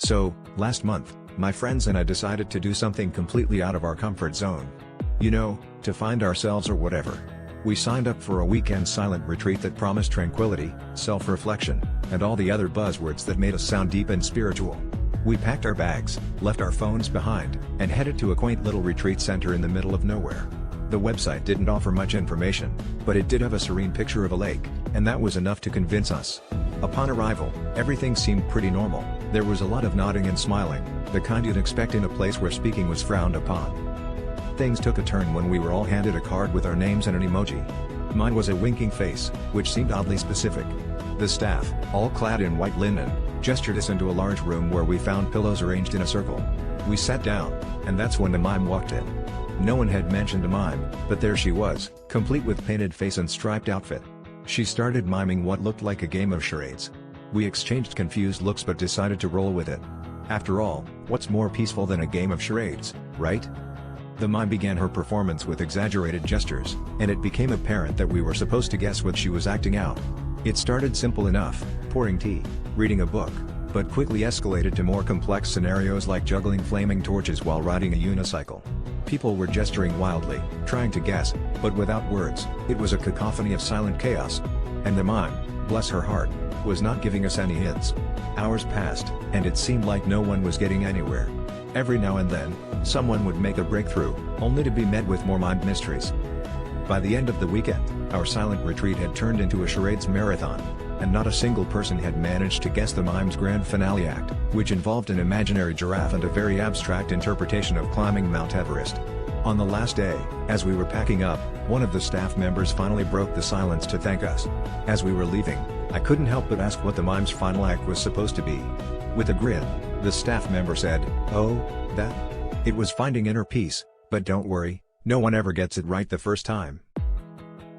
So, last month, my friends and I decided to do something completely out of our comfort zone. You know, to find ourselves or whatever. We signed up for a weekend silent retreat that promised tranquility, self-reflection, and all the other buzzwords that made us sound deep and spiritual. We packed our bags, left our phones behind, and headed to a quaint little retreat center in the middle of nowhere. The website didn't offer much information, but it did have a serene picture of a lake, and that was enough to convince us. Upon arrival, everything seemed pretty normal. There was a lot of nodding and smiling, the kind you'd expect in a place where speaking was frowned upon. Things took a turn when we were all handed a card with our names and an emoji. Mine was a winking face, which seemed oddly specific. The staff, all clad in white linen, gestured us into a large room where we found pillows arranged in a circle. We sat down, and that's when the mime walked in. No one had mentioned a mime, but there she was, complete with painted face and striped outfit. She started miming what looked like a game of charades. We exchanged confused looks but decided to roll with it. After all, what's more peaceful than a game of charades, right? The mime began her performance with exaggerated gestures, and it became apparent that we were supposed to guess what she was acting out. It started simple enough, pouring tea, reading a book, but quickly escalated to more complex scenarios like juggling flaming torches while riding a unicycle. People were gesturing wildly, trying to guess, but without words. It was a cacophony of silent chaos. And the mime, bless her heart, was not giving us any hints. Hours passed, and it seemed like no one was getting anywhere. Every now and then, someone would make a breakthrough, only to be met with more mimed mysteries. By the end of the weekend, our silent retreat had turned into a charades marathon, and not a single person had managed to guess the mime's grand finale act, which involved an imaginary giraffe and a very abstract interpretation of climbing Mount Everest. On the last day, as we were packing up, one of the staff members finally broke the silence to thank us. As we were leaving, I couldn't help but ask what the mime's final act was supposed to be. With a grin, the staff member said, "Oh, that? It was finding inner peace, but don't worry, no one ever gets it right the first time."